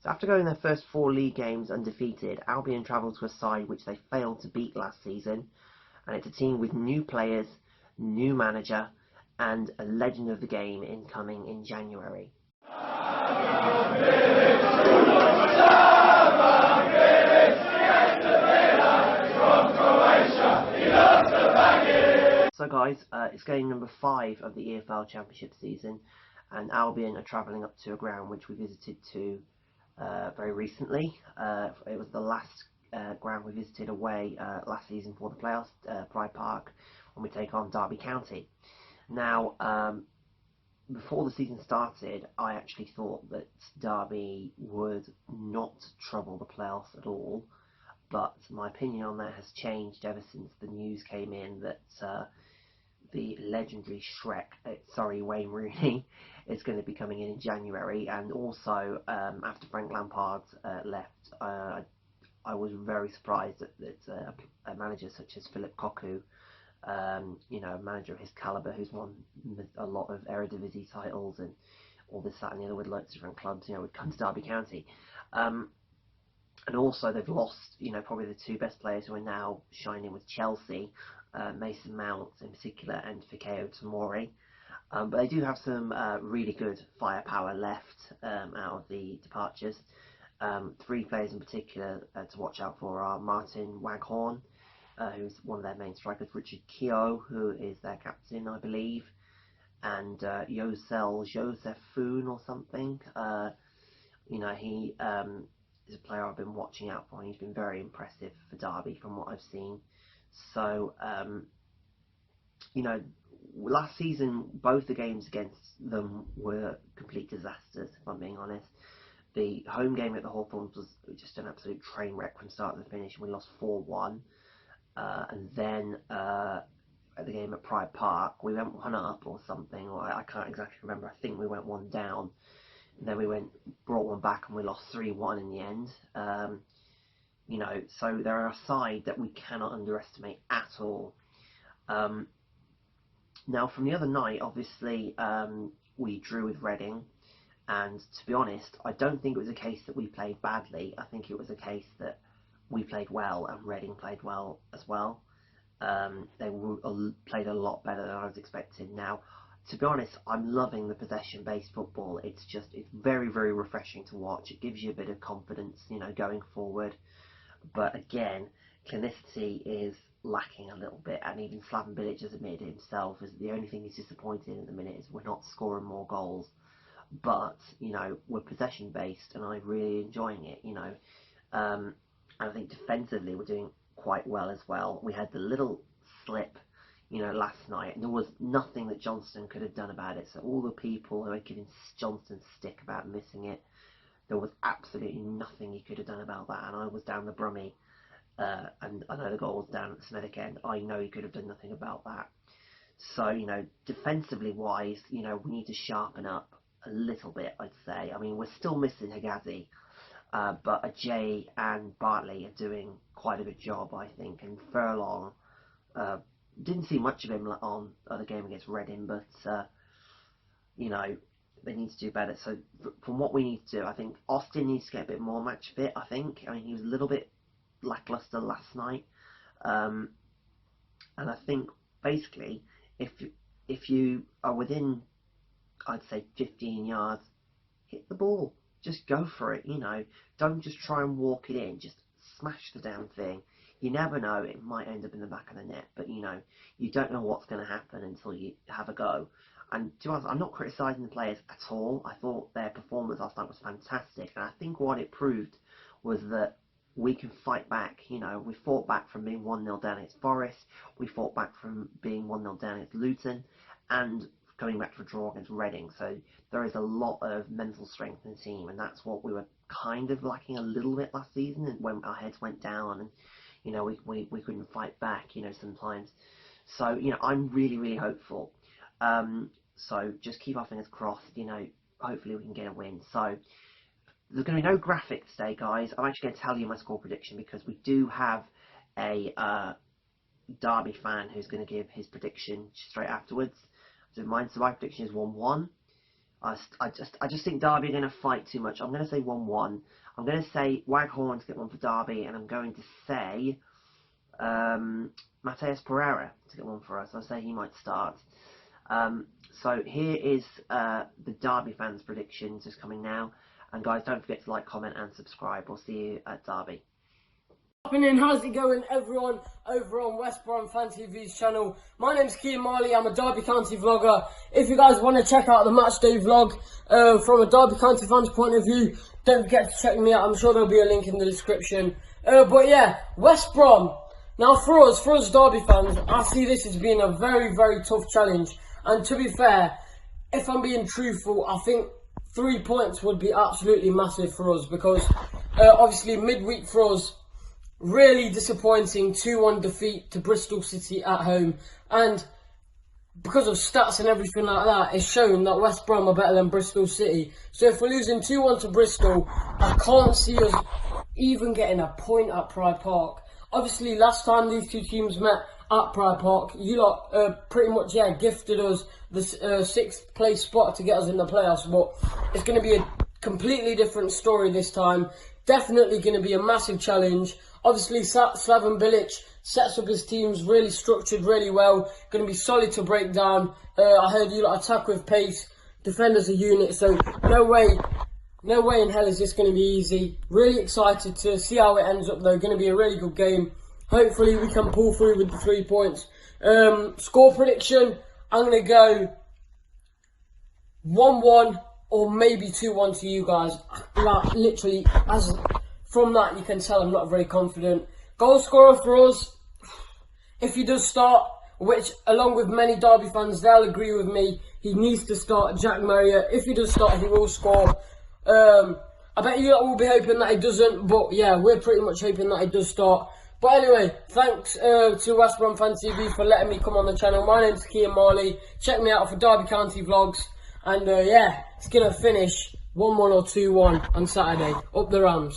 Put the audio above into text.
So after going their first 4 league games undefeated, Albion travelled to a side which they failed to beat last season, and it's a team with new players, new manager, and a legend of the game incoming in January. So guys, it's game number 5 of the EFL Championship season, and Albion are travelling up to a ground which we visited to very recently. It was the last ground we visited away last season for the playoffs, Pride Park, when we take on Derby County. Now, before the season started, I actually thought that Derby would not trouble the playoffs at all, but my opinion on that has changed ever since the news came in that the legendary Wayne Rooney is going to be coming in January, and also after Frank Lampard left, I was very surprised that a manager such as Philip Cocu, a manager of his calibre who's won a lot of Eredivisie titles and all this, that and the other with loads of different clubs, would come to Derby County. And also they've lost, probably the 2 best players who are now shining with Chelsea, Mason Mount in particular and Fikayo Tomori. But they do have some really good firepower left out of the departures. 3 players in particular to watch out for are Martin Waghorn, who's one of their main strikers, Richard Keogh, who is their captain, I believe, and Joseph Foon or something. He is a player I've been watching out for, and he's been very impressive for Derby from what I've seen. So, last season, both the games against them were complete disasters, if I'm being honest. The home game at the Hawthorns was just an absolute train wreck from start to finish. We lost 4-1. And then at the game at Pride Park, we went 1 up or something, or I can't exactly remember. I think we went 1 down. And then we brought 1 back and we lost 3-1 in the end. So they're a side that we cannot underestimate at all. Now, from the other night, obviously, we drew with Reading. And to be honest, I don't think it was a case that we played badly. I think it was a case that we played well and Reading played well as well. They played a lot better than I was expecting. Now, to be honest, I'm loving the possession-based football. It's very, very refreshing to watch. It gives you a bit of confidence, going forward. But again, clinicity is lacking a little bit, and even Slaven Bilic has admitted himself is the only thing he's disappointed in at the minute is we're not scoring more goals. But we're possession-based, and I'm really enjoying it. And I think defensively we're doing quite well as well. We had the little slip, last night, and there was nothing that Johnston could have done about it. So all the people who are giving Johnston stick about missing it, there was absolutely nothing he could have done about that. And I was down the Brummie, and I know the goal was down at the Smethwick end. I know he could have done nothing about that. So, defensively wise, we need to sharpen up a little bit, I'd say. I mean, we're still missing Higazi, but Ajay and Bartley are doing quite a good job, I think. And Furlong, didn't see much of him on the game against Reading, but they need to do better. So from what we need to do, I think Austin needs to get a bit more match fit. I mean, he was a little bit lackluster last night, and I think basically if you are within, I'd say 15 yards, hit the ball. Just go for it, Don't just try and walk it in. Just smash the damn thing. You never know, it might end up in the back of the net, but you don't know what's going to happen until you have a go. And to be honest, I'm not criticising the players at all. I thought their performance last night was fantastic, and I think what it proved was that we can fight back. We fought back from being 1-0 down against Forest, we fought back from being 1-0 down against Luton, and coming back to a draw against Reading. So there is a lot of mental strength in the team, and that's what we were kind of lacking a little bit last season when our heads went down and we couldn't fight back sometimes. So I'm really, really hopeful. So just keep our fingers crossed. Hopefully we can get a win. So there's going to be no graphics today, guys. I'm actually going to tell you my score prediction because we do have a Derby fan who's going to give his prediction straight afterwards. So my prediction is 1-1. I just think Derby are going to fight too much. I'm going to say 1-1. I'm going to say Waghorn to get one for Derby, and I'm going to say Mateus Pereira to get one for us. I'll say he might start. So here is the Derby fans' predictions just coming now. And guys, don't forget to like, comment and subscribe. We'll see you at Derby. Happening, how's it going everyone over on West Brom Fan TV's channel? My name's Kean Marley, I'm a Derby County vlogger. If you guys want to check out the match day vlog from a Derby County fan's point of view, don't forget to check me out. I'm sure there'll be a link in the description. But yeah, West Brom. Now for us Derby fans, I see this as being a very, very tough challenge. And to be fair, if I'm being truthful, I think 3 points would be absolutely massive for us, because obviously midweek for us, really disappointing 2-1 defeat to Bristol City at home, and because of stats and everything like that, it's shown that West Brom are better than Bristol City. So if we're losing 2-1 to Bristol, I can't see us even getting a point at Pride Park. Obviously last time these two teams met at Pride Park, you lot pretty much gifted us the 6th place spot to get us in the playoffs, but it's going to be a completely different story this time. Definitely going to be a massive challenge. Obviously, Slaven Bilic sets up his teams really structured, really well. Going to be solid to break down. I heard you lot attack with pace, defend as a unit. So no way in hell is this going to be easy. Really excited to see how it ends up though. Going to be a really good game. Hopefully we can pull through with the 3 points. Score prediction, I'm going to go 1-1 or maybe 2-1 to you guys. Like, literally, as from that you can tell I'm not very confident. Goal scorer for us, if he does start, which along with many Derby fans, they'll agree with me, he needs to start, Jack Marriott. If he does start, he will score. I bet you will be hoping that he doesn't, but yeah, we're pretty much hoping that he does start. But anyway, thanks to West Brom Fan TV for letting me come on the channel. My name's Kean Marley. Check me out for Derby County vlogs. And yeah, it's going to finish 1-1 or 2-1 on Saturday. Up the Rams.